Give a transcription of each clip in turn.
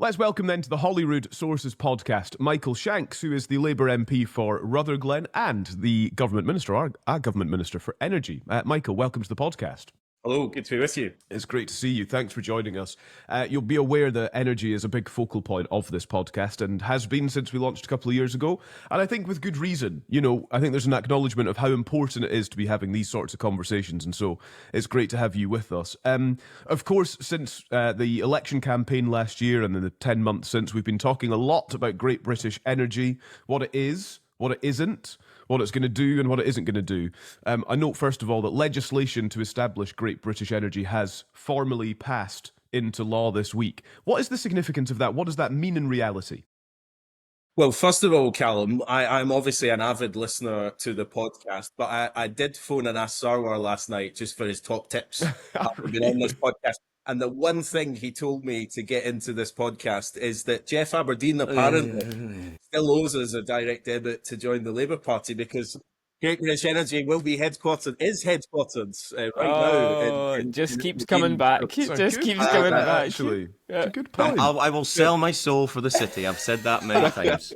Let's welcome then to the Holyrood Sources podcast, Michael Shanks, who is the Labour MP for Rutherglen and the Government Minister, our Government Minister for Energy. Michael, welcome to the podcast. Hello, good to be with you. It's great to see you. Thanks for joining us. You'll be aware that energy is a big focal point of this podcast and has been since we launched a couple of years ago. And I think with good reason. I think there's an acknowledgement of how important it is to be having these sorts of conversations. And so it's great to have you with us. Of course, since the election campaign last year and then the 10 months since, we've been talking a lot about Great British Energy, what it is, what it isn't, what it's going to do and what it isn't going to do. I note, first of all, that legislation to establish Great British Energy has formally passed into law this week. What is the significance of that? What does that mean in reality? Well, first of all, Callum, I'm obviously an avid listener to the podcast, but I did phone and ask Sarwar last night just for his top tips after being on this podcast. And the one thing he told me to get into this podcast is that Jeff Aberdeen apparently still owes us a direct debit to join the Labour Party because Great British Energy is headquartered right now. It just keeps coming back. It just keeps coming back. Actually, it's a good point. I will sell my soul for the city. I've said that many times.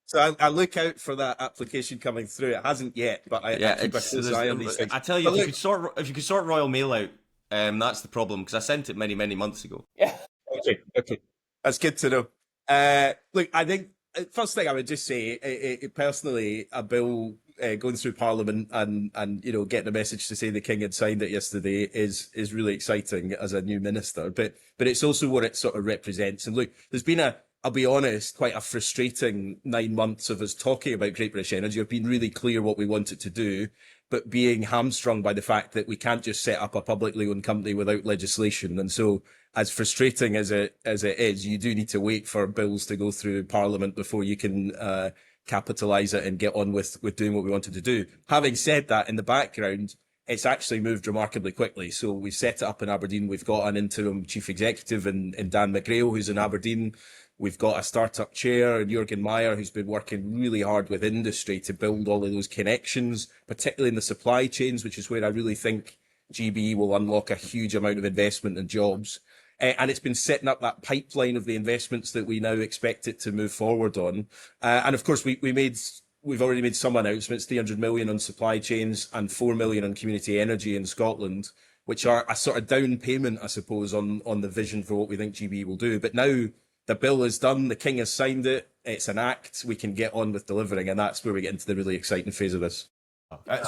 So I look out for that application coming through. It hasn't yet, but I keep a close eye on these things. I tell you, if you could sort Royal Mail out, that's the problem, because I sent it many months ago. Yeah. Okay. That's good to know. Look, I think first thing I would just say, personally, a bill going through Parliament and getting a message to say the King had signed it yesterday is really exciting as a new minister. But it's also what it sort of represents. And look, there's been I'll be honest, quite a frustrating 9 months of us talking about Great British Energy. I've been really clear what we want it to do, but being hamstrung by the fact that we can't just set up a publicly owned company without legislation. And so, as frustrating as it is, you do need to wait for bills to go through Parliament before you can capitalise it and get on with doing what we wanted to do. Having said that, in the background, it's actually moved remarkably quickly. So we set it up in Aberdeen. We've got an interim chief executive in Dan McGrail, who's in Aberdeen. We've got a startup chair, Jürgen Meyer, who's been working really hard with industry to build all of those connections, particularly in the supply chains, which is where I really think GB will unlock a huge amount of investment and jobs. And it's been setting up that pipeline of the investments that we now expect it to move forward on. And of course, we've already made some announcements, 300 million on supply chains and 4 million on community energy in Scotland, which are a sort of down payment, I suppose, on the vision for what we think GB will do. But now the bill is done, the King has signed it, it's an act, we can get on with delivering, and that's where we get into the really exciting phase of this.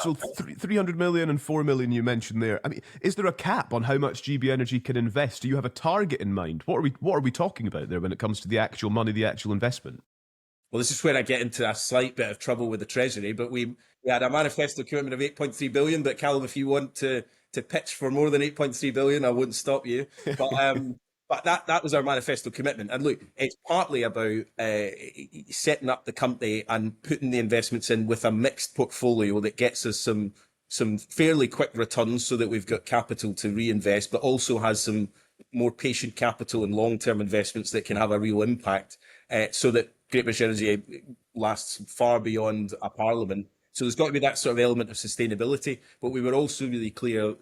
So 300 million and 4 million you mentioned there. I mean, is there a cap on how much GB Energy can invest? Do you have a target in mind? What are we talking about there when it comes to the actual money, the actual investment? Well, this is where I get into a slight bit of trouble with the Treasury, but we had a manifesto commitment of 8.3 billion, but Callum, if you want to pitch for more than 8.3 billion, I wouldn't stop you. But that was our manifesto commitment. And look, it's partly about setting up the company and putting the investments in with a mixed portfolio that gets us some fairly quick returns so that we've got capital to reinvest, but also has some more patient capital and long-term investments that can have a real impact so that Great British Energy lasts far beyond a Parliament. So there's got to be that sort of element of sustainability. But we were also really clear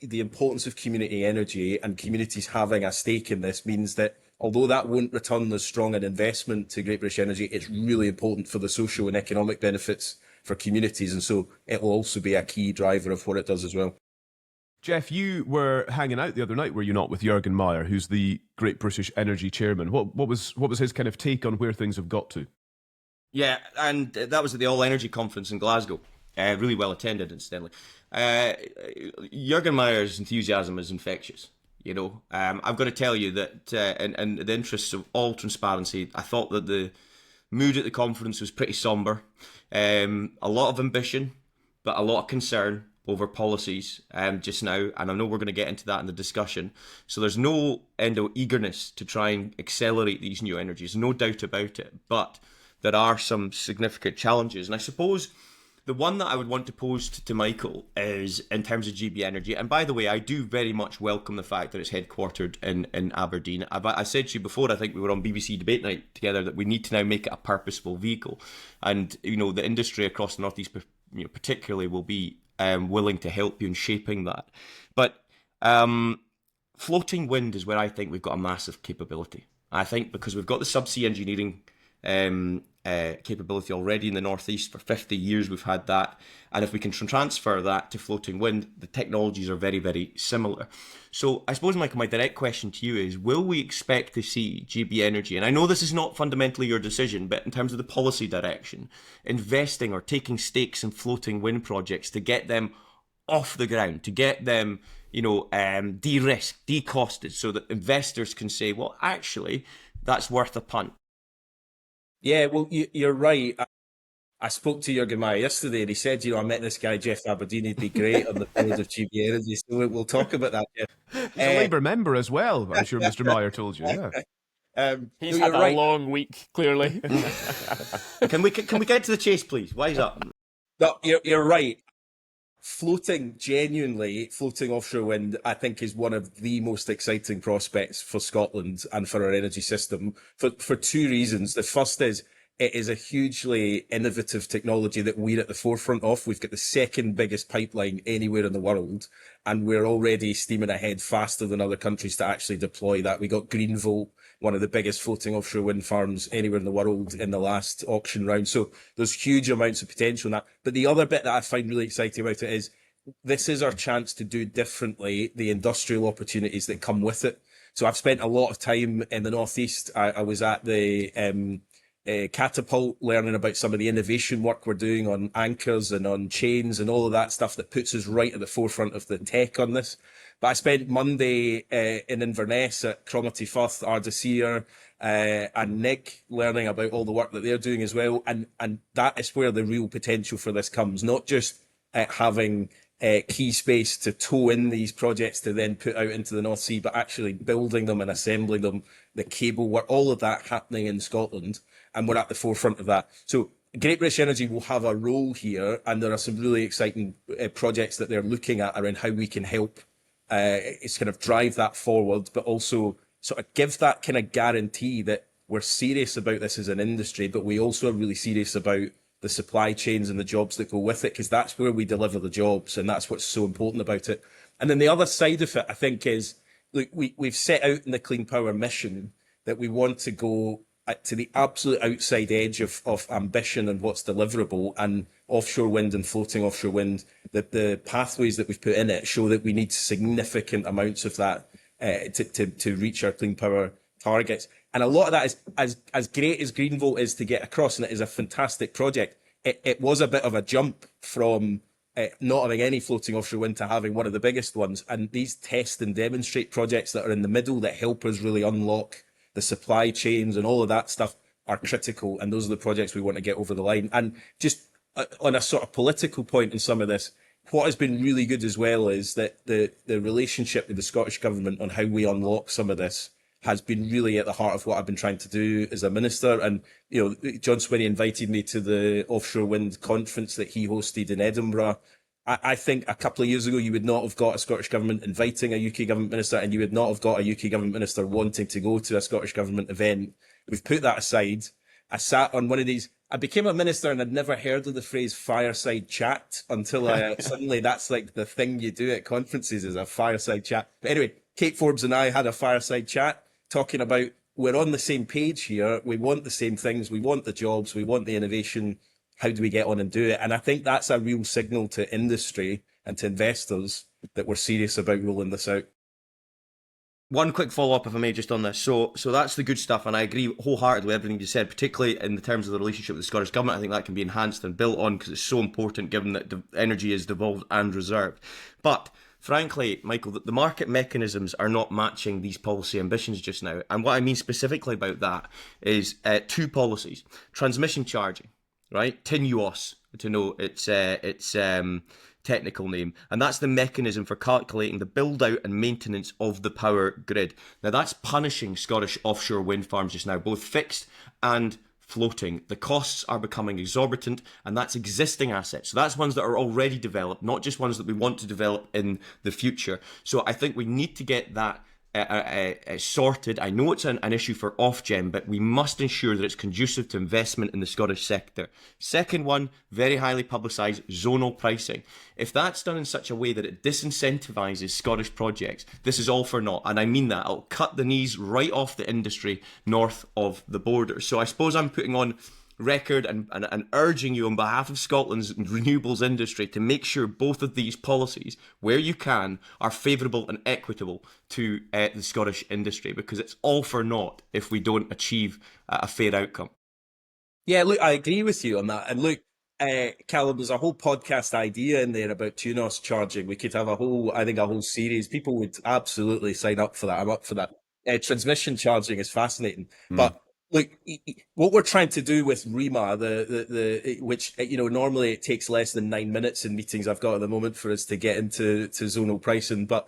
the importance of community energy and communities having a stake in this means that although that won't return as strong an investment to Great British Energy, it's really important for the social and economic benefits for communities. And so it will also be a key driver of what it does as well. Jeff, you were hanging out the other night, were you not, with Jürgen Meyer, who's the Great British Energy chairman? What was his kind of take on where things have got to? Yeah, and that was at the All Energy Conference in Glasgow. Really well attended, incidentally. Jürgen Meyer's enthusiasm is infectious. I've got to tell you that in the interests of all transparency, I thought that the mood at the conference was pretty somber. A lot of ambition, but a lot of concern over policies just now, and I know we're going to get into that in the discussion. So there's no end of eagerness to try and accelerate these new energies, no doubt about it, but there are some significant challenges. And I suppose the one that I would want to pose to Michael is in terms of GB Energy. And by the way, I do very much welcome the fact that it's headquartered in Aberdeen. I said to you before, I think we were on BBC Debate Night together, that we need to now make it a purposeful vehicle. And, the industry across the North East particularly will be willing to help you in shaping that. But floating wind is where I think we've got a massive capability. I think because we've got the subsea engineering capability already in the northeast. For 50 years we've had that, and if we can transfer that to floating wind, the technologies are very, very similar. So I suppose, Michael, my direct question to you is, will we expect to see GB Energy, and I know this is not fundamentally your decision, but in terms of the policy direction, investing or taking stakes in floating wind projects to get them off the ground, to get them, de-risked, de-costed, so that investors can say, well, actually, that's worth a punt? Yeah, well, you're right. I spoke to Jürgen Meyer yesterday, and he said, I met this guy, Jeff Aberdeen, he'd be great on the board of GB Energy, so we'll talk about that, Jeff. He's a Labour member as well, I'm sure Mr. Meyer told you, yeah. He's had a long week, clearly. Can we get to the chase, please? Wise up. No, you're right. Floating offshore wind, I think, is one of the most exciting prospects for Scotland and for our energy system for two reasons. The first is it is a hugely innovative technology that we're at the forefront of. We've got the second biggest pipeline anywhere in the world, and we're already steaming ahead faster than other countries to actually deploy that. We got Greenvolt, one of the biggest floating offshore wind farms anywhere in the world, in the last auction round. So there's huge amounts of potential in that. But the other bit that I find really exciting about it is this is our chance to do differently the industrial opportunities that come with it. So I've spent a lot of time in the northeast. I was at the Catapult, learning about some of the innovation work we're doing on anchors and on chains and all of that stuff that puts us right at the forefront of the tech on this. But I spent Monday in Inverness at Cromarty Firth, Ardasir, and Nick, learning about all the work that they're doing as well. And that is where the real potential for this comes, not just having key space to tow in these projects to then put out into the North Sea, but actually building them and assembling them, the cable work, all of that happening in Scotland. And we're at the forefront of that. So Great British Energy will have a role here, and there are some really exciting projects that they're looking at around how we can help it's kind of drive that forward, but also sort of give that kind of guarantee that we're serious about this as an industry, but we also are really serious about the supply chains and the jobs that go with it, because that's where we deliver the jobs, and that's what's so important about it. And then the other side of it, I think, is, look, we've set out in the Clean Power mission that we want to go to the absolute outside edge of ambition and what's deliverable, and offshore wind and floating offshore wind, that the pathways that we've put in it show that we need significant amounts of that to reach our clean power targets. And a lot of that is, as great as Greenvolt is to get across, and it is a fantastic project, it was a bit of a jump from not having any floating offshore wind to having one of the biggest ones. And these test and demonstrate projects that are in the middle that help us really unlock the supply chains and all of that stuff are critical, and those are the projects we want to get over the line. And just on a sort of political point in some of this, what has been really good as well is that the relationship with the Scottish Government on how we unlock some of this has been really at the heart of what I've been trying to do as a minister. And, John Swinney invited me to the offshore wind conference that he hosted in Edinburgh. I think a couple of years ago, you would not have got a Scottish Government inviting a UK Government Minister, and you would not have got a UK Government Minister wanting to go to a Scottish Government event. We've put that aside. I sat on one of these. I became a minister and I'd never heard of the phrase fireside chat until suddenly that's like the thing you do at conferences, is a fireside chat. But anyway, Kate Forbes and I had a fireside chat talking about, we're on the same page here. We want the same things. We want the jobs. We want the innovation. How do we get on and do it? And I think that's a real signal to industry and to investors that we're serious about rolling this out. One quick follow-up, if I may, just on this. So that's the good stuff, and I agree wholeheartedly with everything you said, particularly in the terms of the relationship with the Scottish Government. I think that can be enhanced and built on, because it's so important given that energy is devolved and reserved. But frankly, Michael, the market mechanisms are not matching these policy ambitions just now. And what I mean specifically about that is two policies. Transmission charging, right? TNUoS, to know its technical name, and that's the mechanism for calculating the build out and maintenance of the power grid. Now that's punishing Scottish offshore wind farms just now, both fixed and floating. The costs are becoming exorbitant, and that's existing assets. So that's ones that are already developed, not just ones that we want to develop in the future. So I think we need to get that sorted. I know it's an issue for Ofgem, but we must ensure that it's conducive to investment in the Scottish sector. Second one, very highly publicised, zonal pricing. If that's done in such a way that it disincentivises Scottish projects, this is all for naught. And I mean that. It'll cut the knees right off the industry north of the border. So I suppose I'm putting on record and urging you on behalf of Scotland's renewables industry to make sure both of these policies, where you can, are favourable and equitable to the Scottish industry, because it's all for naught if we don't achieve a fair outcome. Yeah, look, I agree with you on that. And look, Callum, there's a whole podcast idea in there about TUNOS charging. We could have a whole series. People would absolutely sign up for that. I'm up for that. Transmission charging is fascinating. But look, what we're trying to do with REMA, which, normally it takes less than 9 minutes in meetings I've got at the moment for us to get into zonal pricing. But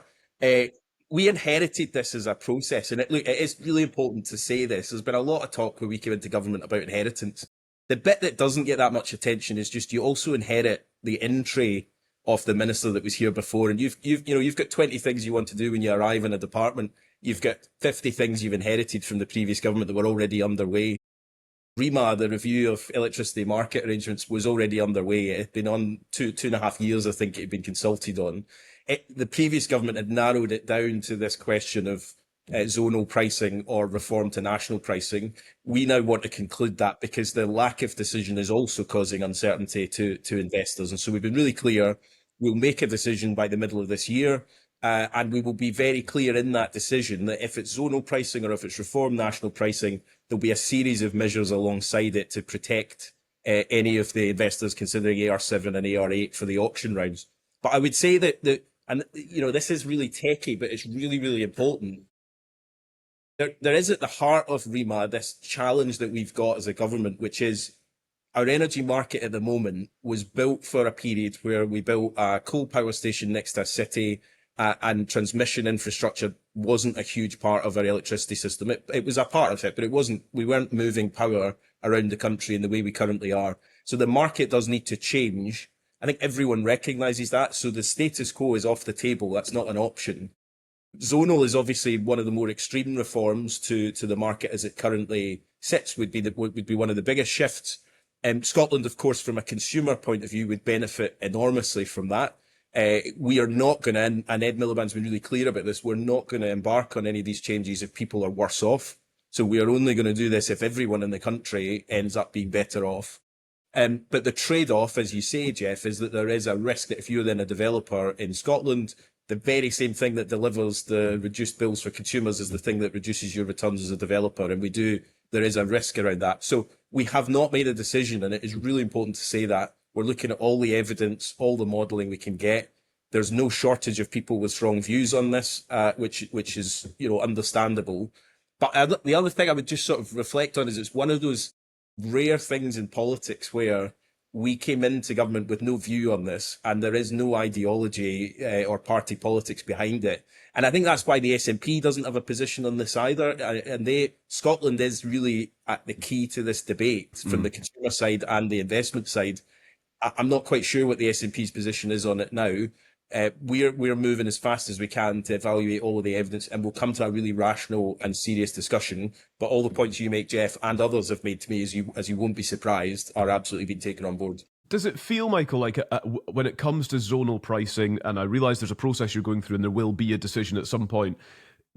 we inherited this as a process. And it is really important to say this. There's been a lot of talk when we came into government about inheritance. The bit that doesn't get that much attention is just you also inherit the in-tray of the minister that was here before. And you've got 20 things you want to do when you arrive in a department. You've got 50 things you've inherited from the previous government that were already underway. REMA, the review of electricity market arrangements, was already underway. It had been on 2.5 years, I think it had been consulted on. The previous government had narrowed it down to this question of zonal pricing or reform to national pricing. We now want to conclude that because the lack of decision is also causing uncertainty to investors. And so we've been really clear. We'll make a decision by the middle of this year. And we will be very clear in that decision that if it's zonal pricing or if it's reformed national pricing, there'll be a series of measures alongside it to protect any of the investors considering AR7 and AR8 for the auction rounds. But I would say that, this is really techie, but it's really, really important. There is at the heart of REMA this challenge that we've got as a government, which is our energy market at the moment was built for a period where we built a coal power station next to a city, and transmission infrastructure wasn't a huge part of our electricity system. It was a part of it, but we weren't moving power around the country in the way we currently are. So the market does need to change. I think everyone recognises that. So the status quo is off the table. That's not an option. Zonal is obviously one of the more extreme reforms to the market as it currently sits, would be one of the biggest shifts. Scotland, of course, from a consumer point of view, would benefit enormously from that. We are not going to, and Ed Miliband's been really clear about this, we're not going to embark on any of these changes if people are worse off. So we are only going to do this if everyone in the country ends up being better off. But the trade-off, as you say, Jeff, is that there is a risk that if you're then a developer in Scotland, the very same thing that delivers the reduced bills for consumers is the thing that reduces your returns as a developer. And there is a risk around that. So we have not made a decision, and it is really important to say that. We're looking at all the evidence, all the modelling we can get. There's no shortage of people with strong views on this, which is, understandable. But the other thing I would just sort of reflect on is it's one of those rare things in politics where we came into government with no view on this, and there is no ideology or party politics behind it. And I think that's why the SNP doesn't have a position on this either. And Scotland is really at the key to this debate from the consumer side and the investment side. I'm not quite sure what the SNP's position is on it now. We're moving as fast as we can to evaluate all of the evidence, and we'll come to a really rational and serious discussion. But all the points you make, Jeff, and others have made to me, as you won't be surprised, are absolutely being taken on board. Does it feel, Michael, like when it comes to zonal pricing, and I realise there's a process you're going through and there will be a decision at some point,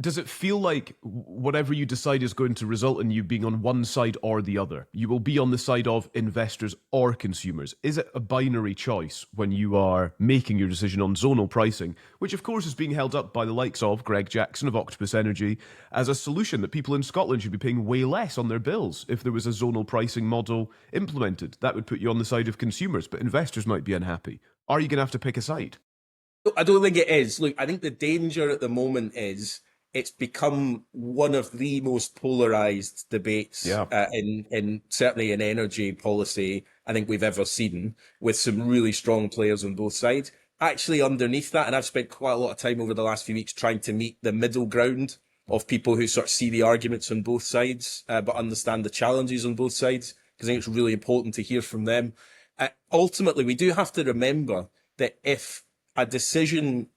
does it feel like whatever you decide is going to result in you being on one side or the other? You will be on the side of investors or consumers. Is it a binary choice when you are making your decision on zonal pricing, which of course is being held up by the likes of Greg Jackson of Octopus Energy as a solution that people in Scotland should be paying way less on their bills if there was a zonal pricing model implemented? That would put you on the side of consumers, but investors might be unhappy. Are you going to have to pick a side? I don't think it is. Look, I think the danger at the moment is it's become one of the most polarised debates certainly in energy policy I think we've ever seen, with some really strong players on both sides. Actually, underneath that, and I've spent quite a lot of time over the last few weeks trying to meet the middle ground of people who sort of see the arguments on both sides, but understand the challenges on both sides, because I think it's really important to hear from them. Ultimately, we do have to remember that if a decision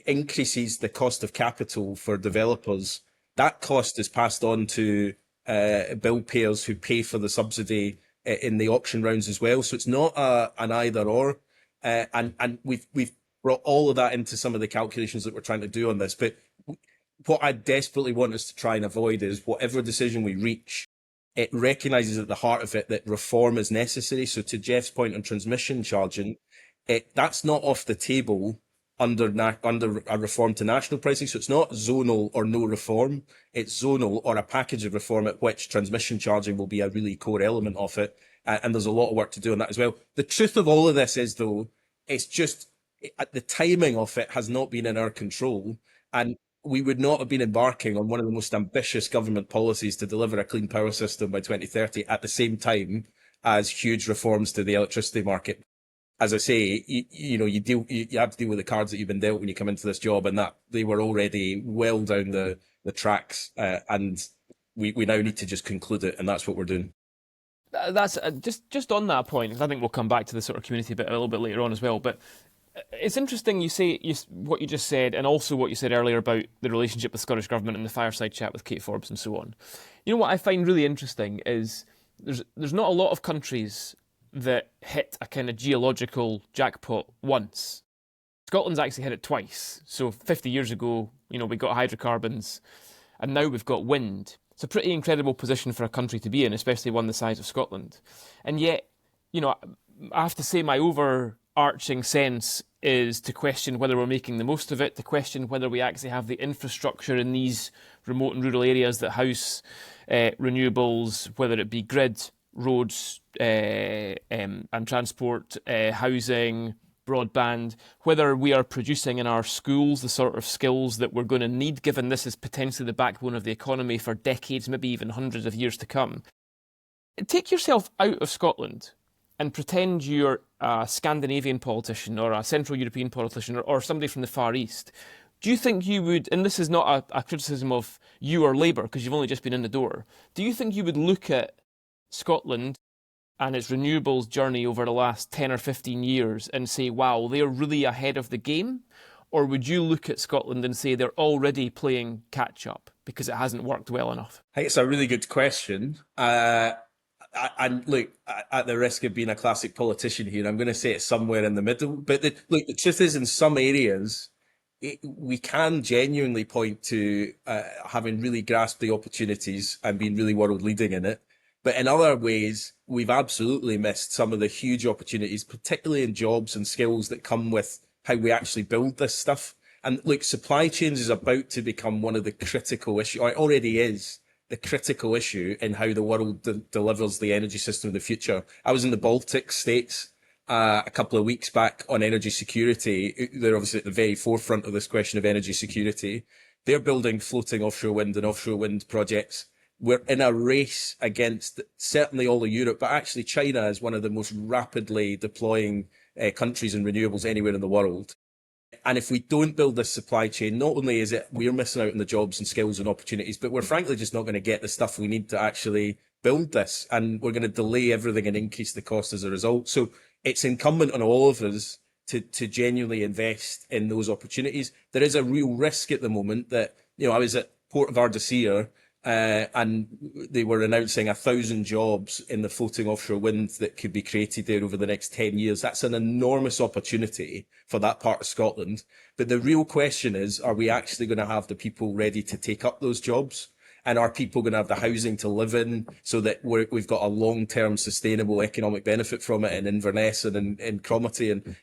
increases the cost of capital for developers, that cost is passed on to bill payers who pay for the subsidy in the auction rounds as well. So it's not an either or. And we've brought all of that into some of the calculations that we're trying to do on this. But what I desperately want us to try and avoid is whatever decision we reach, it recognises at the heart of it that reform is necessary. So to Jeff's point on transmission charging, that's not off the table under a reform to national pricing. So it's not zonal or no reform. It's zonal or a package of reform at which transmission charging will be a really core element of it. And there's a lot of work to do on that as well. The truth of all of this is, though, it's just the timing of it has not been in our control. And we would not have been embarking on one of the most ambitious government policies to deliver a clean power system by 2030 at the same time as huge reforms to the electricity market. As I say, you have to deal with the cards that you've been dealt when you come into this job, and that they were already well down the tracks, and we now need to just conclude it, and that's what we're doing. That's just on that point, because I think we'll come back to the sort of community bit a little bit later on as well. But it's interesting what you just said, and also what you said earlier about the relationship with the Scottish Government and the fireside chat with Kate Forbes and so on. You know what I find really interesting is there's not a lot of countries that hit a kind of geological jackpot once. Scotland's actually hit it twice. So 50 years ago, we got hydrocarbons, and now we've got wind. It's a pretty incredible position for a country to be in, especially one the size of Scotland. And yet, I have to say my overarching sense is to question whether we're making the most of it, to question whether we actually have the infrastructure in these remote and rural areas that house renewables, whether it be grid, roads and transport, housing, broadband, whether we are producing in our schools the sort of skills that we're going to need, given this is potentially the backbone of the economy for decades, maybe even hundreds of years to come. Take yourself out of Scotland and pretend you're a Scandinavian politician or a Central European politician or somebody from the Far East. Do you think you would, and this is not a criticism of you or Labour because you've only just been in the door, do you think you would look at Scotland and its renewables journey over the last 10 or 15 years and say, wow, they're really ahead of the game? Or would you look at Scotland and say they're already playing catch up because it hasn't worked well enough? I think it's a really good question. And look, at the risk of being a classic politician here, I'm going to say it's somewhere in the middle. But the truth is, in some areas, we can genuinely point to having really grasped the opportunities and being really world leading in it. But in other ways, we've absolutely missed some of the huge opportunities, particularly in jobs and skills that come with how we actually build this stuff. And look, supply chains is about to become one of the critical issues, or it already is the critical issue in how the world delivers the energy system of the future. I was in the Baltic states a couple of weeks back on energy security. They're obviously at the very forefront of this question of energy security. They're building floating offshore wind and offshore wind projects. We're in a race against certainly all of Europe, but actually China is one of the most rapidly deploying countries in renewables anywhere in the world. And if we don't build this supply chain, not only is it we're missing out on the jobs and skills and opportunities, but we're frankly just not going to get the stuff we need to actually build this. And we're going to delay everything and increase the cost as a result. So it's incumbent on all of us to genuinely invest in those opportunities. There is a real risk at the moment that, I was at Port of Ardashir, and they were announcing 1,000 jobs in the floating offshore wind that could be created there over the next 10 years. That's an enormous opportunity for that part of Scotland. But the real question is, are we actually going to have the people ready to take up those jobs? And are people going to have the housing to live in so that we've got a long-term sustainable economic benefit from it in Inverness and in Cromarty? And,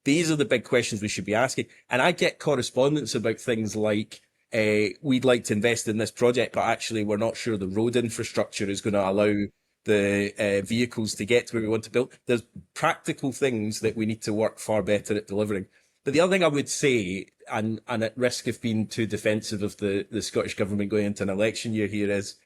these are the big questions we should be asking. And I get correspondence about things like, we'd like to invest in this project, but actually we're not sure the road infrastructure is going to allow the vehicles to get to where we want to build. There's practical things that we need to work far better at delivering. But the other thing I would say, and at risk of being too defensive of the Scottish Government going into an election year here, is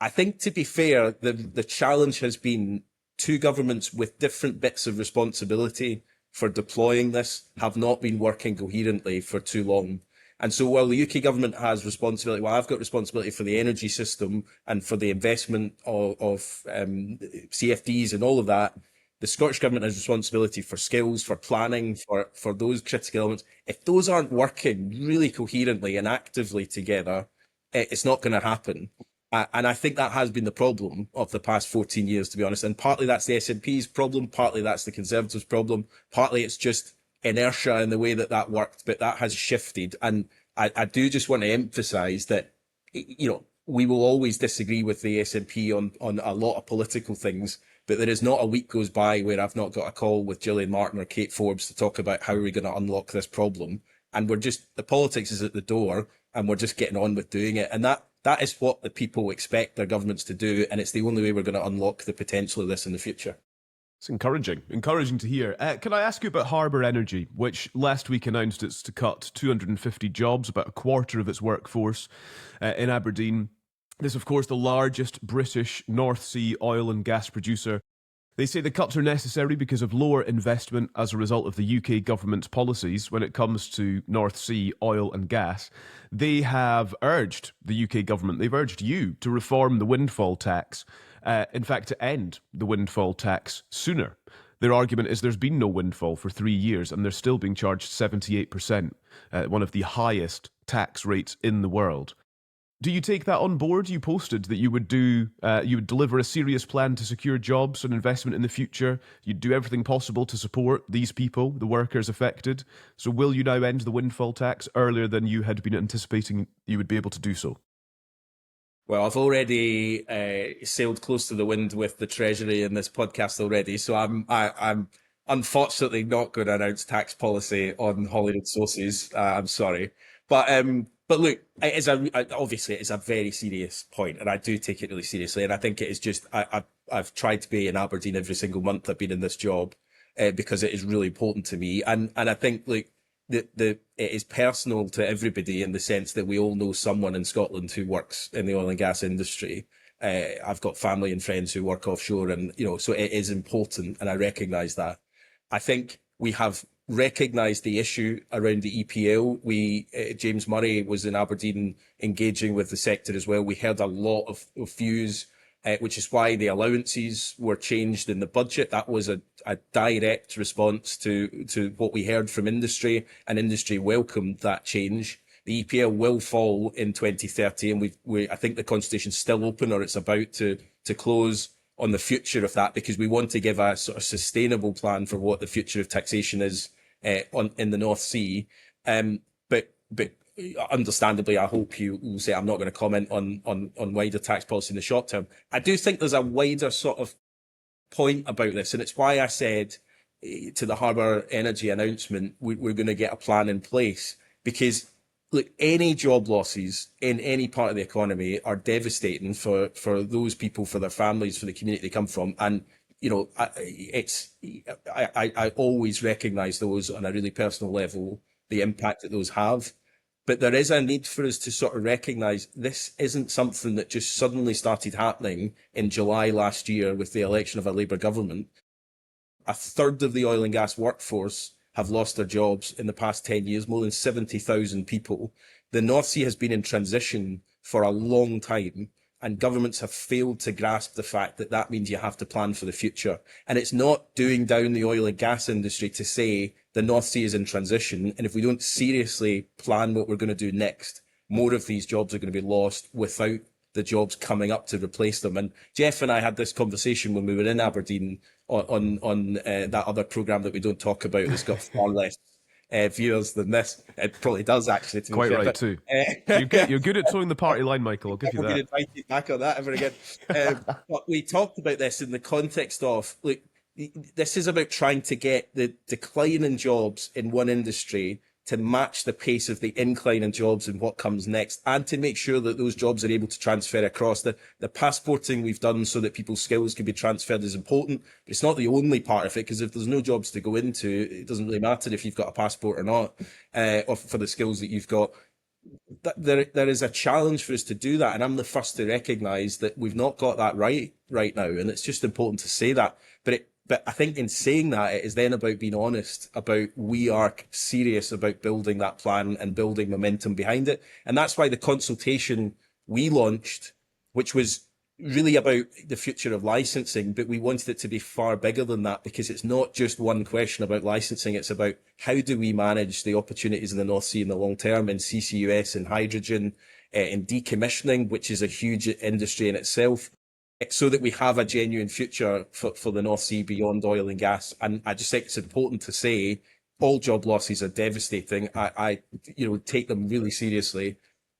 I think, to be fair, the challenge has been two governments with different bits of responsibility for deploying this have not been working coherently for too long. And so while the UK government has responsibility, I've got responsibility for the energy system and for the investment of CFDs and all of that, The Scottish Government has responsibility for skills, for planning, for those critical elements. If those aren't working really coherently and actively together, it's not going to happen. And I think that has been the problem of the past 14 years, to be honest. And partly that's the SNP's problem, partly that's the Conservatives' problem, partly it's just inertia in the way that worked, but that has shifted. And I do just want to emphasise that, we will always disagree with the SNP on a lot of political things, but there is not a week goes by where I've not got a call with Gillian Martin or Kate Forbes to talk about how are we going to unlock this problem. And the politics is at the door, and we're just getting on with doing it. And that is what the people expect their governments to do, and it's the only way we're going to unlock the potential of this in the future. It's encouraging to hear. Can I ask you about Harbour Energy, which last week announced it's to cut 250 jobs, about a quarter of its workforce in Aberdeen. This, of course, the largest British North Sea oil and gas producer. They say the cuts are necessary because of lower investment as a result of the UK government's policies when it comes to North Sea oil and gas. They have urged the UK government, they've urged you to reform the windfall tax, in fact, to end the windfall tax sooner. Their argument is there's been no windfall for 3 years and they're still being charged 78%, one of the highest tax rates in the world. Do you take that on board? You posted that you would deliver a serious plan to secure jobs and investment in the future. You'd do everything possible to support these people, the workers affected. So will you now end the windfall tax earlier than you had been anticipating you would be able to do so? Well, I've already sailed close to the wind with the Treasury in this podcast already, so I'm unfortunately not going to announce tax policy on Holyrood Sources. I'm sorry, but look, obviously it's a very serious point, and I do take it really seriously. And I think it is just I've tried to be in Aberdeen every single month I've been in this job because it is really important to me, and I think like it is personal to everybody in the sense that we all know someone in Scotland who works in the oil and gas industry. I've got family and friends who work offshore, and so it is important, and I recognise that. I think we have recognised the issue around the EPL. James Murray was in Aberdeen engaging with the sector as well. We heard a lot of views, which is why the allowances were changed in the budget. That was a direct response to what we heard from industry, and industry welcomed that change. The EPL will fall in 2030, and I think the consultation's still open, or it's about to close on the future of that, because we want to give a sort of sustainable plan for what the future of taxation is in the North Sea. But understandably, I hope you will say I'm not going to comment on wider tax policy in the short term. I do think there's a wider sort of point about this, and it's why I said to the Harbour Energy announcement, we're going to get a plan in place, because look, any job losses in any part of the economy are devastating for those people, for their families, for the community they come from. And, I always recognise those on a really personal level, the impact that those have. But there is a need for us to sort of recognise this isn't something that just suddenly started happening in July last year with the election of a Labour government. A third of the oil and gas workforce have lost their jobs in the past 10 years, more than 70,000 people. The North Sea has been in transition for a long time, and governments have failed to grasp the fact that that means you have to plan for the future. And it's not doing down the oil and gas industry to say the North Sea is in transition, and if we don't seriously plan what we're going to do next, more of these jobs are going to be lost without the jobs coming up to replace them. And Jeff and I had this conversation when we were in Aberdeen on that other programme that we don't talk about that's got far less viewers than this. It probably does, actually. To Quite be fair, right, but, too. You're good at towing the party line, Michael. I'll give you I'm that. invited back on that ever again. But we talked about this in the context of, look, this is about trying to get the decline in jobs in one industry to match the pace of the incline in jobs and what comes next, and to make sure that those jobs are able to transfer across. The passporting we've done so that people's skills can be transferred is important, but it's not the only part of it, because if there's no jobs to go into, it doesn't really matter if you've got a passport or not, or for the skills that you've got. There is a challenge for us to do that, and I'm the first to recognise that we've not got that right now, and it's just important to say that. But I think in saying that, it is then about being honest about we are serious about building that plan and building momentum behind it. And that's why the consultation we launched, which was really about the future of licensing, but we wanted it to be far bigger than that, because it's not just one question about licensing. It's about how do we manage the opportunities in the North Sea in the long term, in CCUS, in hydrogen, in decommissioning, which is a huge industry in itself, so that we have a genuine future for the North Sea beyond oil and gas. And I just think it's important to say all job losses are devastating. I take them really seriously.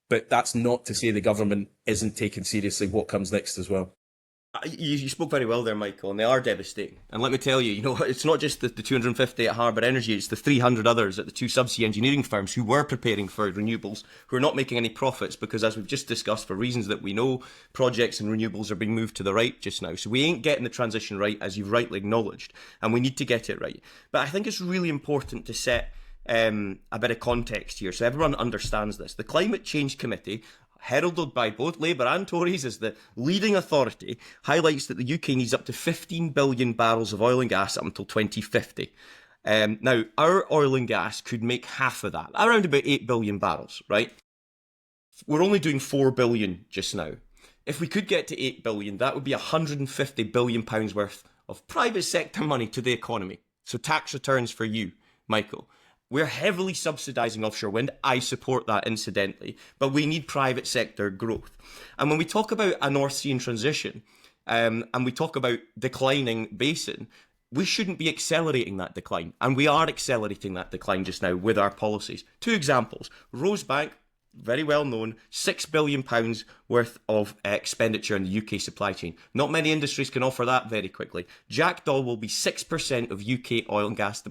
But that's not to say the government isn't taking seriously what comes next as well. You spoke very well there, Michael, and they are devastating. And let me tell you, it's not just the 250 at Harbour Energy, it's the 300 others at the two subsea engineering firms who were preparing for renewables, who are not making any profits because, as we've just discussed, for reasons that we know, projects and renewables are being moved to the right just now. So we ain't getting the transition right, as you've rightly acknowledged, and we need to get it right. But I think it's really important to set a bit of context here so everyone understands this. The Climate Change Committee, heralded by both Labour and Tories as the leading authority, highlights that the UK needs up to 15 billion barrels of oil and gas up until 2050. Now, our oil and gas could make half of that, around about 8 billion barrels, right? We're only doing 4 billion just now. If we could get to 8 billion, that would be 150 billion pounds worth of private sector money to the economy. So tax returns for you, Michael. We're heavily subsidising offshore wind. I support that, incidentally, but we need private sector growth. And when we talk about a North Sea transition, and we talk about declining basin, we shouldn't be accelerating that decline. And we are accelerating that decline just now with our policies. Two examples. Rosebank, very well known, £6 billion worth of expenditure in the UK supply chain. Not many industries can offer that very quickly. Jackdaw will be 6% of UK oil and gas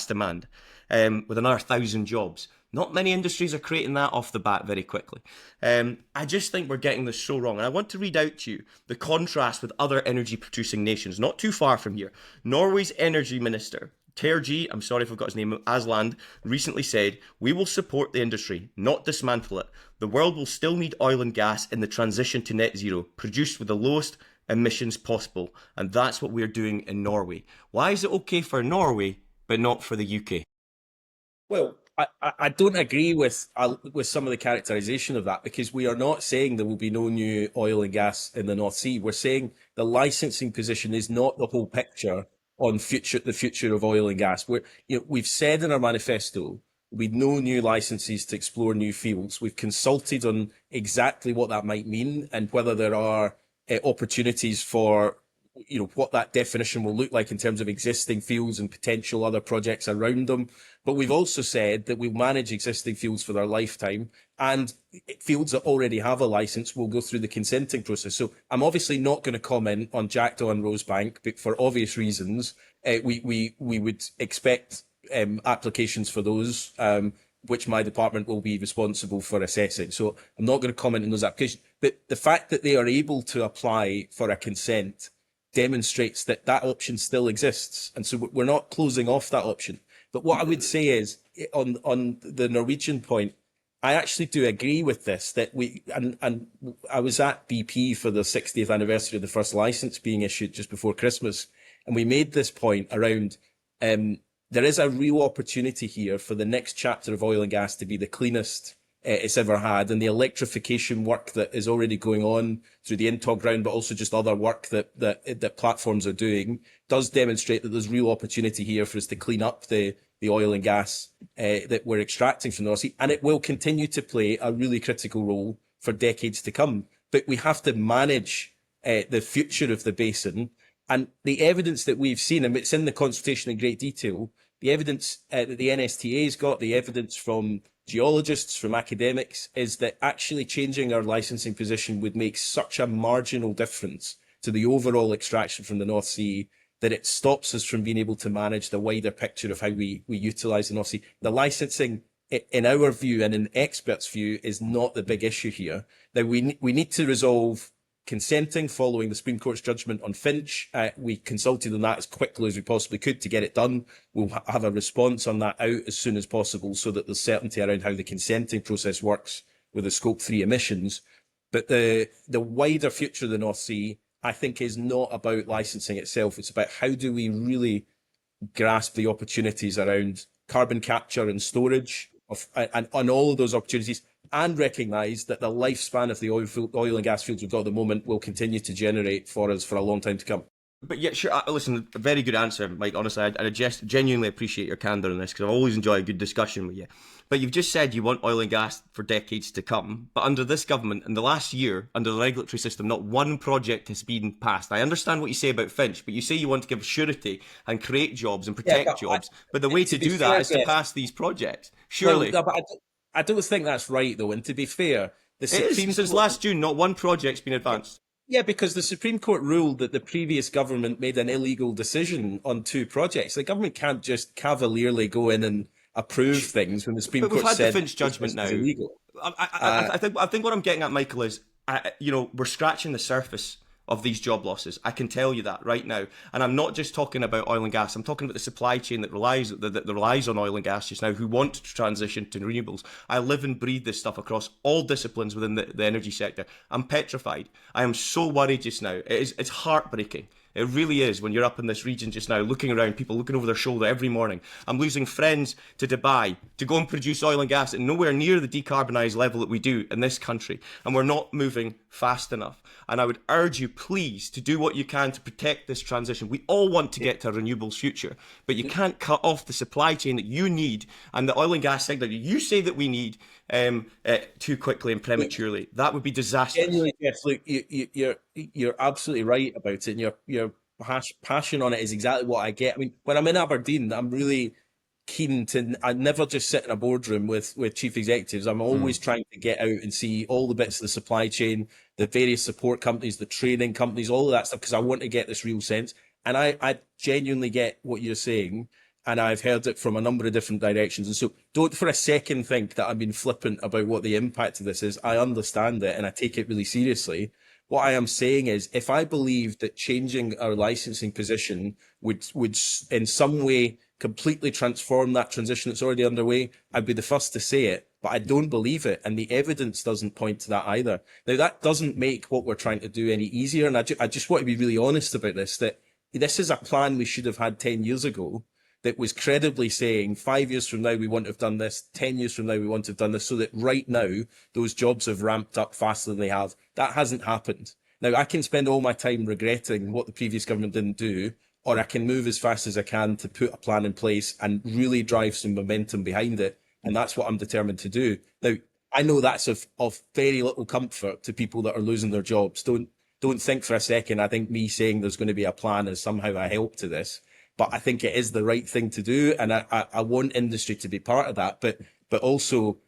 demand, with another 1,000 jobs. Not many industries are creating that off the bat very quickly. I just think we're getting this so wrong. And I want to read out to you the contrast with other energy producing nations, not too far from here. Norway's energy minister, Terje, I'm sorry if I've got his name, Asland, recently said, "We will support the industry, not dismantle it. The world will still need oil and gas in the transition to net zero, produced with the lowest emissions possible." And that's what we're doing in Norway. Why is it okay for Norway, but not for the UK? Well, I don't agree with some of the characterisation of that, because we are not saying there will be no new oil and gas in the North Sea. We're saying the licensing position is not the whole picture on the future of oil and gas. We've said in our manifesto we no new licenses to explore new fields. We've consulted on exactly what that might mean and whether there are opportunities for what that definition will look like in terms of existing fields and potential other projects around them. But we've also said that we'll manage existing fields for their lifetime, and fields that already have a license will go through the consenting process. So I'm obviously not going to comment on Jackdaw and Rosebank, but for obvious reasons. We would expect applications for those, which my department will be responsible for assessing. So I'm not going to comment on those applications. But the fact that they are able to apply for a consent demonstrates that that option still exists. And so we're not closing off that option. But what I would say is, on the Norwegian point, I actually do agree with this, that and I was at BP for the 60th anniversary of the first license being issued just before Christmas. And we made this point around, there is a real opportunity here for the next chapter of oil and gas to be the cleanest it's ever had, and the electrification work that is already going on through the INTOG round, but also just other work that platforms are doing, does demonstrate that there's real opportunity here for us to clean up the oil and gas that we're extracting from the North Sea, and it will continue to play a really critical role for decades to come. But we have to manage the future of the basin, and the evidence that we've seen, and it's in the consultation in great detail, the evidence that the NSTA's got, the evidence from geologists, from academics, is that actually changing our licensing position would make such a marginal difference to the overall extraction from the North Sea that it stops us from being able to manage the wider picture of how we utilise the North Sea. The licensing, in our view and in experts' view, is not the big issue here. Now, we need to resolve consenting following the Supreme Court's judgment on Finch. We consulted on that as quickly as we possibly could to get it done. We'll have a response on that out as soon as possible so that there's certainty around how the consenting process works with the Scope 3 emissions. But the wider future of the North Sea, I think, is not about licensing itself. It's about how do we really grasp the opportunities around carbon capture and storage and all of those opportunities, and recognise that the lifespan of the oil and gas fields we've got at the moment will continue to generate for us for a long time to come. But yeah, sure. Listen, a very good answer, Mike. Honestly, I just genuinely appreciate your candour on this, because I've always enjoyed a good discussion with you. But you've just said you want oil and gas for decades to come. But under this government, in the last year, under the regulatory system, not one project has been passed. I understand what you say about Finch, but you say you want to give surety and create jobs and protect jobs. But the way to do that is to pass these projects. Surely. Well, but I don't think that's right, though. And to be fair, the Supreme Court, since last June, not one project's been advanced. Yeah, because the Supreme Court ruled that the previous government made an illegal decision on 2 projects. The government can't just cavalierly go in and approve things when the Supreme Court said... But we've had the Finch judgment now. Illegal. I think what I'm getting at, Michael, is we're scratching the surface of these job losses. I can tell you that right now. And I'm not just talking about oil and gas. I'm talking about the supply chain that relies on oil and gas just now, who want to transition to renewables. I live and breathe this stuff across all disciplines within the energy sector. I'm petrified. I am so worried just now. It's heartbreaking. It really is, when you're up in this region just now, looking around, people looking over their shoulder every morning. I'm losing friends to Dubai to go and produce oil and gas at nowhere near the decarbonised level that we do in this country. And we're not moving fast enough. And I would urge you, please, to do what you can to protect this transition. We all want to get to a renewables future, but you can't cut off the supply chain that you need and the oil and gas sector that you say that we need too quickly and prematurely. That would be disastrous. Genuinely, Jeff, look, you're absolutely right about it, and your passion on it is exactly what I get. I mean, when I'm in Aberdeen, I'm really keen to... I never just sit in a boardroom with chief executives. I'm always trying to get out and see all the bits of the supply chain, the various support companies, the training companies, all of that stuff, because I want to get this real sense. And I genuinely get what you're saying, and I've heard it from a number of different directions. And so don't for a second think that I'm being flippant about what the impact of this is. I understand it, and I take it really seriously. What I am saying is, if I believed that changing our licensing position would in some way completely transform that transition that's already underway, I'd be the first to say it, but I don't believe it, and the evidence doesn't point to that either. Now, that doesn't make what we're trying to do any easier, and I just want to be really honest about this, that this is a plan we should have had 10 years ago that was credibly saying 5 years from now we want to have done this, 10 years from now we want to have done this, so that right now those jobs have ramped up faster than they have. That hasn't happened. Now, I can spend all my time regretting what the previous government didn't do, or I can move as fast as I can to put a plan in place and really drive some momentum behind it. And that's what I'm determined to do. Now, I know that's of very little comfort to people that are losing their jobs. Don't think for a second I think me saying there's going to be a plan is somehow a help to this. But I think it is the right thing to do. And I want industry to be part of that. But also,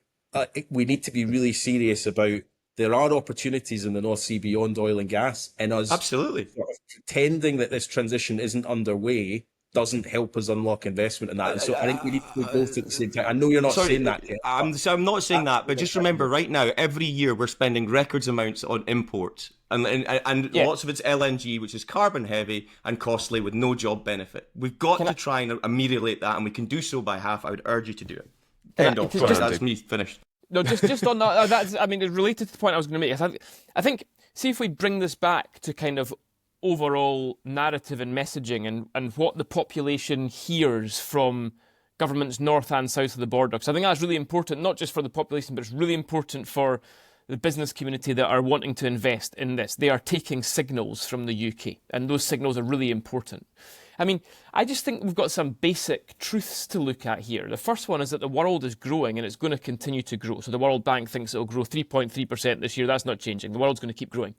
we need to be really serious about... There are opportunities in the North Sea beyond oil and gas, and us absolutely sort of pretending that this transition isn't underway doesn't help us unlock investment in that. And so I think we need to do both at the same time. I know you're not saying that yet. I'm not saying that, but just remember, right now, every year we're spending records amounts on imports, and lots of it's LNG, which is carbon heavy and costly with no job benefit. We've got to try and ameliorate that, and we can do so by half. I would urge you to do it. End of. That's me finished. No, just on that. That's, I mean, it's related to the point I was going to make. I think, see if we bring this back to kind of overall narrative and messaging and what the population hears from governments north and south of the border. Because I think that's really important, not just for the population, but it's really important for the business community that are wanting to invest in this. They are taking signals from the UK, and those signals are really important. I mean, I just think we've got some basic truths to look at here. The first one is that the world is growing and it's going to continue to grow. So the World Bank thinks it will grow 3.3% this year. That's not changing. The world's going to keep growing.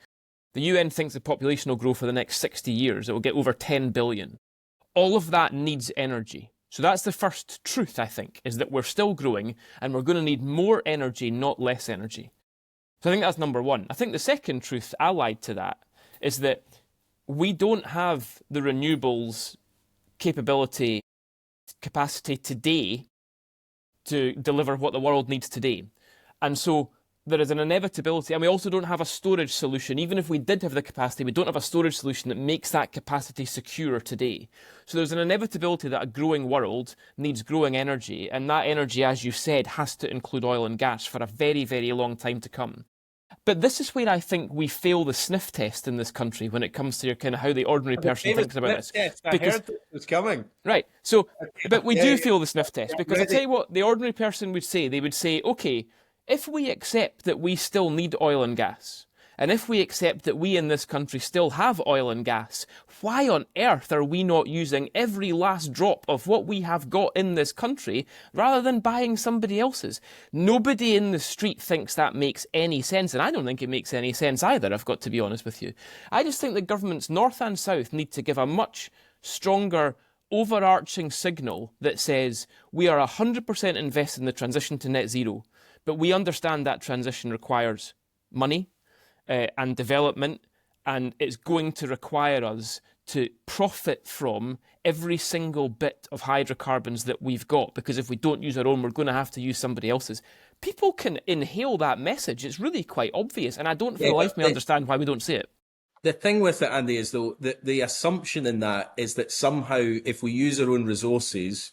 The UN thinks the population will grow for the next 60 years. It will get over 10 billion. All of that needs energy. So that's the first truth, I think, is that we're still growing and we're going to need more energy, not less energy. So I think that's number one. I think the second truth allied to that is that we don't have the renewables capacity today to deliver what the world needs today. And so there is an inevitability, and we also don't have a storage solution. Even if we did have the capacity, we don't have a storage solution that makes that capacity secure today. So there's an inevitability that a growing world needs growing energy, and that energy, as you said, has to include oil and gas for a very, very long time to come. But this is where I think we fail the sniff test in this country when it comes to kind of how the ordinary person thinks about this. I heard it was coming. Right. So, but we do fail the sniff test, because I tell you what, the ordinary person would say. They would say, okay, if we accept that we still need oil and gas, and if we accept that we in this country still have oil and gas, why on earth are we not using every last drop of what we have got in this country rather than buying somebody else's? Nobody in the street thinks that makes any sense, and I don't think it makes any sense either, I've got to be honest with you. I just think the governments north and south need to give a much stronger overarching signal that says we are 100% invested in the transition to net zero, but we understand that transition requires money, and development, and it's going to require us to profit from every single bit of hydrocarbons that we've got, because if we don't use our own, we're going to have to use somebody else's. People can inhale that message. It's really quite obvious, and I don't for the life of me understand why we don't see it. The thing with it, Andy, is though the assumption in that is that somehow if we use our own resources,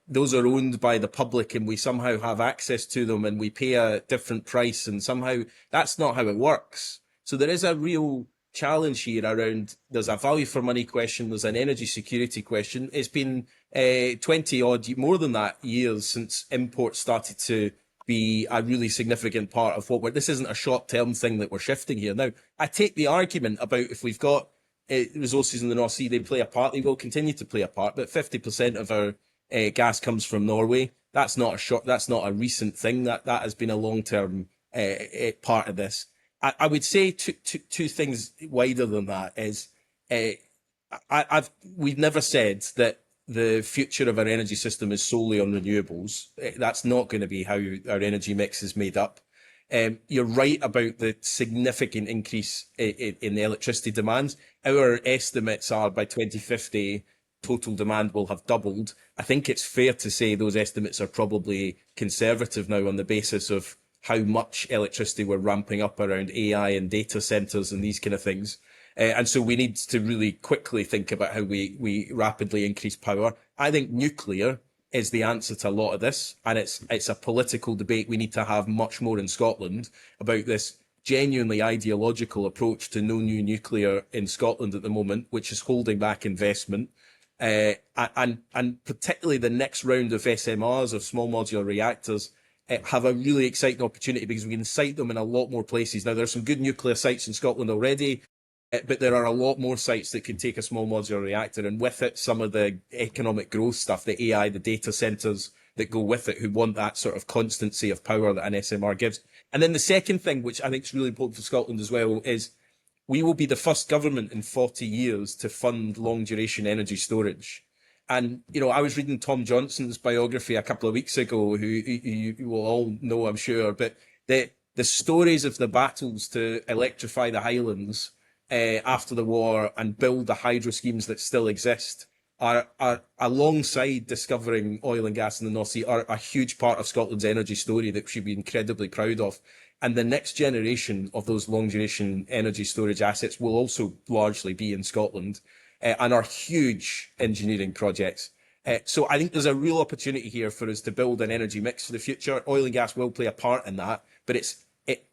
those are owned by the public and we somehow have access to them and we pay a different price, and somehow that's not how it works. So there is a real challenge here around, there's a value for money question, there's an energy security question. It's been 20 odd, more than that, years since imports started to be a really significant part of this isn't a short-term thing that we're shifting here. Now, I take the argument about if we've got resources in the North Sea, they play a part, they will continue to play a part, but 50% of our gas comes from Norway. That's not a recent thing. That has been a long-term part of this. I would say two things wider than that is we've never said that the future of our energy system is solely on renewables. That's not going to be how our energy mix is made up. You're right about the significant increase in the electricity demands. Our estimates are by 2050, total demand will have doubled. I think it's fair to say those estimates are probably conservative now on the basis of how much electricity we're ramping up around AI and data centers and these kind of things. And so we need to really quickly think about how we rapidly increase power. I think nuclear is the answer to a lot of this, and it's a political debate we need to have much more in Scotland about this genuinely ideological approach to no new nuclear in Scotland at the moment, which is holding back investment. And particularly the next round of SMRs, of small modular reactors, have a really exciting opportunity because we can site them in a lot more places. Now, there are some good nuclear sites in Scotland already, but there are a lot more sites that could take a small modular reactor, and with it, some of the economic growth stuff, the AI, the data centres that go with it, who want that sort of constancy of power that an SMR gives. And then the second thing, which I think is really important for Scotland as well, is we will be the first government in 40 years to fund long-duration energy storage. And, I was reading Tom Johnson's biography a couple of weeks ago, who you will all know, I'm sure, but the stories of the battles to electrify the Highlands after the war and build the hydro schemes that still exist are alongside discovering oil and gas in the North Sea, are a huge part of Scotland's energy story that we should be incredibly proud of. And the next generation of those long-duration energy storage assets will also largely be in Scotland, and are huge engineering projects. So I think there's a real opportunity here for us to build an energy mix for the future. Oil and gas will play a part in that, but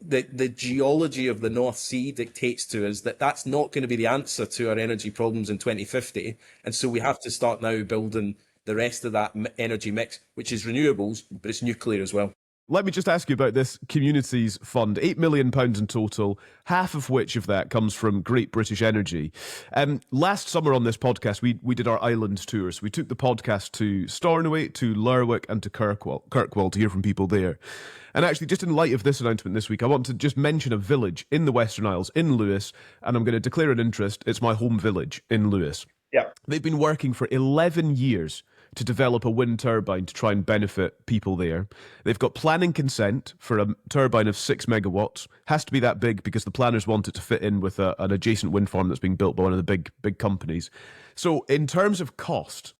the geology of the North Sea dictates to us that that's not going to be the answer to our energy problems in 2050. And so we have to start now building the rest of that energy mix, which is renewables, but it's nuclear as well. Let me just ask you about this communities fund, £8 million in total, half of which of that comes from Great British Energy. Last summer on this podcast, we did our island tours. We took the podcast to Stornoway, to Lerwick and to Kirkwall to hear from people there. And actually, just in light of this announcement this week, I want to just mention a village in the Western Isles, in Lewis, and I'm going to declare an interest. It's my home village in Lewis. Yeah. They've been working for 11 years to develop a wind turbine to try and benefit people there. They've got planning consent for a turbine of 6 megawatts. Has to be that big because the planners want it to fit in with an adjacent wind farm that's being built by one of the big companies. So in terms of cost,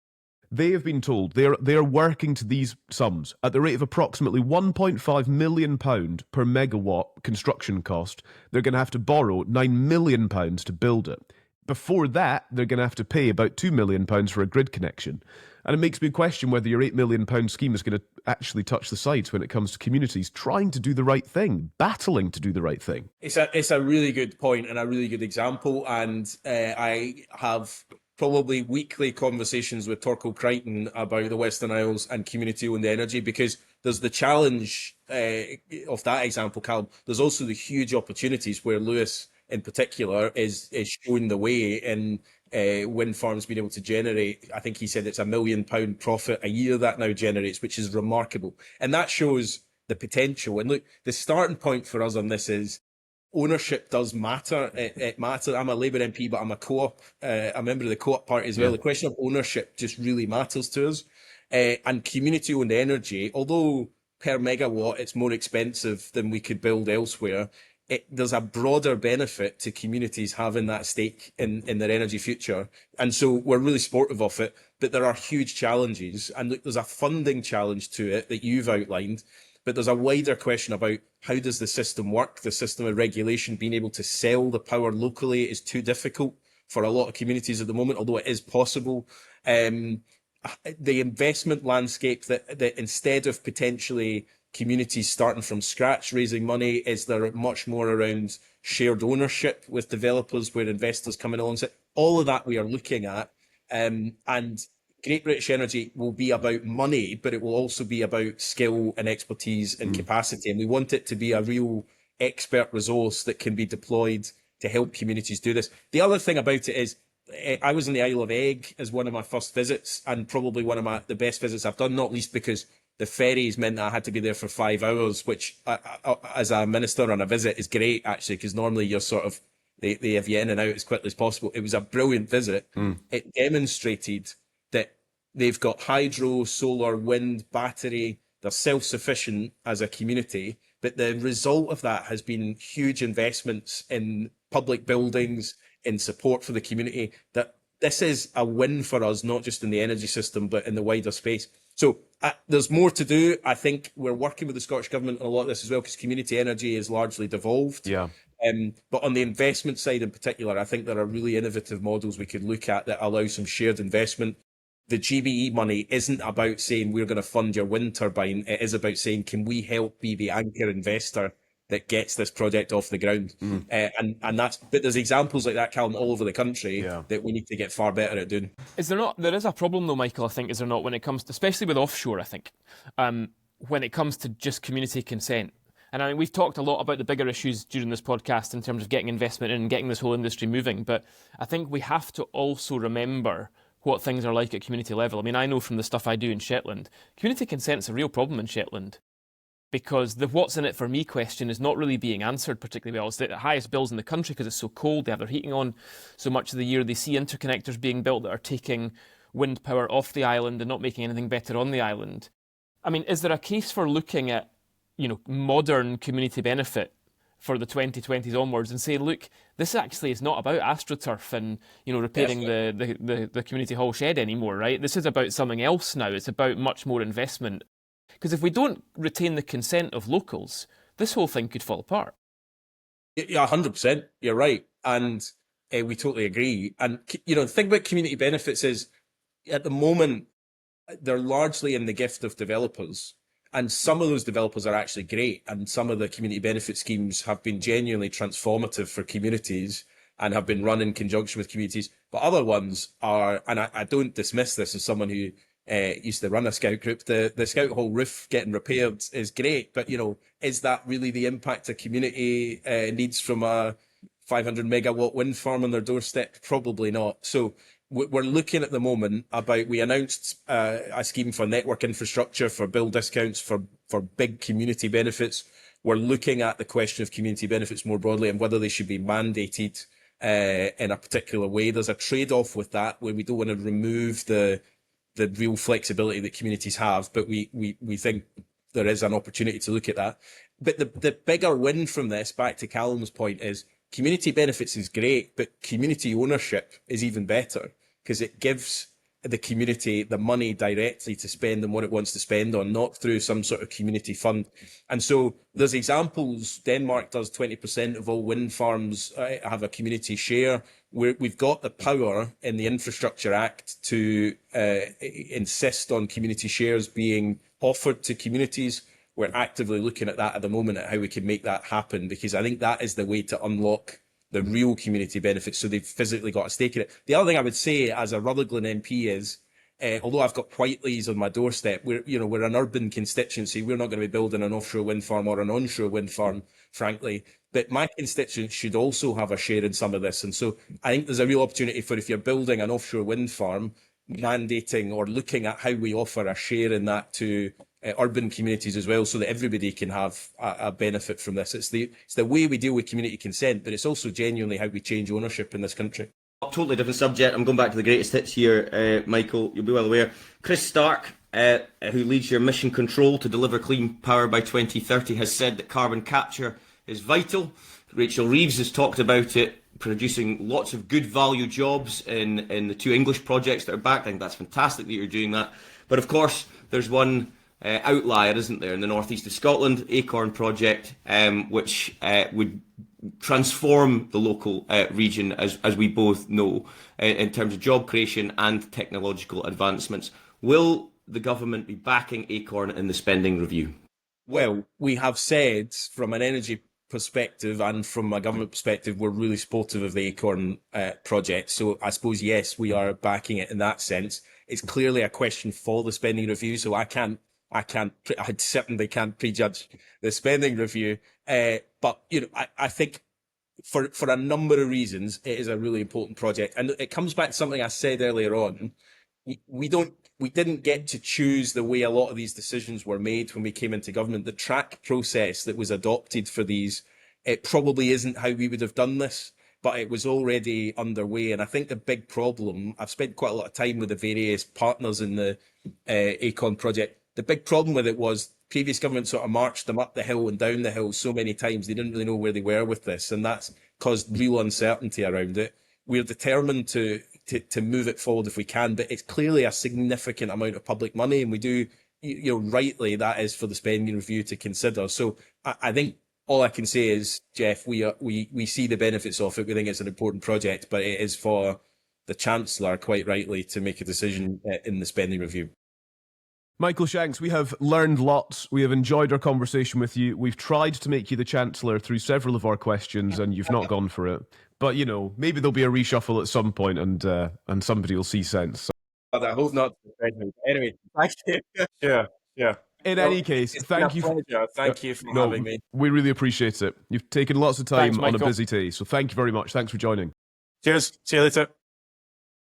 they have been told they are working to these sums at the rate of approximately £1.5 million per megawatt construction cost. They're going to have to borrow £9 million to build it. Before that, they're going to have to pay about £2 million for a grid connection. And it makes me question whether your £8 million scheme is going to actually touch the sides when it comes to communities trying to do the right thing, battling to do the right thing. It's a really good point and a really good example. And I have probably weekly conversations with Torquil Crichton about the Western Isles and community-owned energy, because there's the challenge of that example, Callum. There's also the huge opportunities where Lewis, in particular, is showing the way in wind farms being able to generate. I think he said it's £1 million profit a year that now generates, which is remarkable, and that shows the potential. And look, the starting point for us on this is ownership does matter. It matters. I'm a Labour MP, but I'm a co-op, a member of the co-op party as well. The question of ownership just really matters to us. And community-owned energy, although per megawatt it's more expensive than we could build elsewhere, there's a broader benefit to communities having that stake in their energy future. And so we're really supportive of it, but there are huge challenges. And look, there's a funding challenge to it that you've outlined, but there's a wider question about how does the system work? The system of regulation, being able to sell the power locally is too difficult for a lot of communities at the moment, although it is possible. The investment landscape that instead of potentially communities starting from scratch raising money, is there much more around shared ownership with developers where investors come in alongside? All of that we are looking at. And Great British Energy will be about money, but it will also be about skill and expertise and capacity. And we want it to be a real expert resource that can be deployed to help communities do this. The other thing about it is, I was in the Isle of Egg as one of my first visits, and probably one of the best visits I've done, not least because the ferries meant that I had to be there for 5 hours, which as a minister on a visit is great, actually, because normally you're sort of, they have you in and out as quickly as possible. It was a brilliant visit. It demonstrated that they've got hydro, solar, wind, battery. They're self-sufficient as a community, but the result of that has been huge investments in public buildings, in support for the community. That this is a win for us, not just in the energy system, but in the wider space. So there's more to do. I think we're working with the Scottish Government on a lot of this as well, because community energy is largely devolved. Yeah. But on the investment side in particular, I think there are really innovative models we could look at that allow some shared investment. The GBE money isn't about saying we're going to fund your wind turbine. It is about saying, can we help be the anchor investor that gets this project off the ground? And that's, but there's examples like that, Callum, all over the country that we need to get far better at doing. Is there not? There is a problem though, Michael, I think, is there not, when it comes to, especially with offshore, I think, when it comes to just community consent. And I mean, we've talked a lot about the bigger issues during this podcast in terms of getting investment in and getting this whole industry moving, but I think we have to also remember what things are like at community level. I mean, I know from the stuff I do in Shetland, community consent's a real problem in Shetland, because the what's in it for me question is not really being answered particularly well. It's the highest bills in the country because it's so cold, they have their heating on so much of the year. They see interconnectors being built that are taking wind power off the island and not making anything better on the island. I mean, is there a case for looking at, modern community benefit for the 2020s onwards and say, look, this actually is not about AstroTurf and, repairing the community hall shed anymore, right? This is about something else now. It's about much more investment. Because if we don't retain the consent of locals, this whole thing could fall apart. Yeah, 100%. You're right. And we totally agree. And, the thing about community benefits is, at the moment, they're largely in the gift of developers. And some of those developers are actually great. And some of the community benefit schemes have been genuinely transformative for communities and have been run in conjunction with communities. But other ones are, and I don't dismiss this as someone who used to run a scout group, the scout hall roof getting repaired is great. But, is that really the impact a community needs from a 500 megawatt wind farm on their doorstep? Probably not. So we're looking at the moment about, we announced a scheme for network infrastructure, for bill discounts, for big community benefits. We're looking at the question of community benefits more broadly and whether they should be mandated in a particular way. There's a trade-off with that where we don't want to remove the real flexibility that communities have, but we think there is an opportunity to look at that. But the bigger win from this, back to Callum's point, is community benefits is great, but community ownership is even better, because it gives the community the money directly to spend on what it wants to spend on, not through some sort of community fund. And so there's examples. Denmark does 20% of all wind farms have a community share. We've got the power in the Infrastructure Act to insist on community shares being offered to communities. We're actively looking at that at the moment, at how we can make that happen, because I think that is the way to unlock the real community benefits, so they've physically got a stake in it. The other thing I would say as a Rutherglen MP is, although I've got Whiteleys on my doorstep, we're an urban constituency. We're not going to be building an offshore wind farm or an onshore wind farm, frankly. But my constituents should also have a share in some of this. And so I think there's a real opportunity for, if you're building an offshore wind farm, mandating or looking at how we offer a share in that to urban communities as well, so that everybody can have a benefit from this. It's the way we deal with community consent, but it's also genuinely how we change ownership in this country. Totally different subject. I'm going back to the greatest hits here, Michael. You'll be well aware. Chris Stark, who leads your mission control to deliver clean power by 2030, has said that carbon capture is vital. Rachel Reeves has talked about it, producing lots of good value jobs in the 2 English projects that are backed. I think that's fantastic that you're doing that. But of course, there's one outlier, isn't there, in the northeast of Scotland, Acorn project, which would transform the local region, as we both know, in terms of job creation and technological advancements. Will the government be backing Acorn in the spending review? Well, we have said from an energy perspective and from a government perspective, we're really supportive of the Acorn project. So I suppose, yes, we are backing it in that sense. It's clearly a question for the spending review, so I certainly can't prejudge the spending review. But I think for a number of reasons, it is a really important project, and it comes back to something I said earlier on. We didn't get to choose the way a lot of these decisions were made when we came into government. The track process that was adopted for these, it probably isn't how we would have done this, but it was already underway. And I think the big problem, I've spent quite a lot of time with the various partners in the Acorn project. The big problem with it was previous government sort of marched them up the hill and down the hill so many times, they didn't really know where they were with this. And that's caused real uncertainty around it. We're determined to move it forward if we can, but it's clearly a significant amount of public money, and we do, rightly, that is for the spending review to consider. So I think all I can say is, Jeff, we see the benefits of it. We think it's an important project, but it is for the Chancellor, quite rightly, to make a decision in the spending review. Michael Shanks, we have learned lots. We have enjoyed our conversation with you. We've tried to make you the Chancellor through several of our questions, and you've not gone for it. But, maybe there'll be a reshuffle at some point, and somebody will see sense. But I hope not. Anyway, thank you. Yeah. In any case, thank you. Thank you for having me. We really appreciate it. You've taken lots of time Thanks, on a Michael. busy day, so thank you very much. Thanks for joining. Cheers. See you later.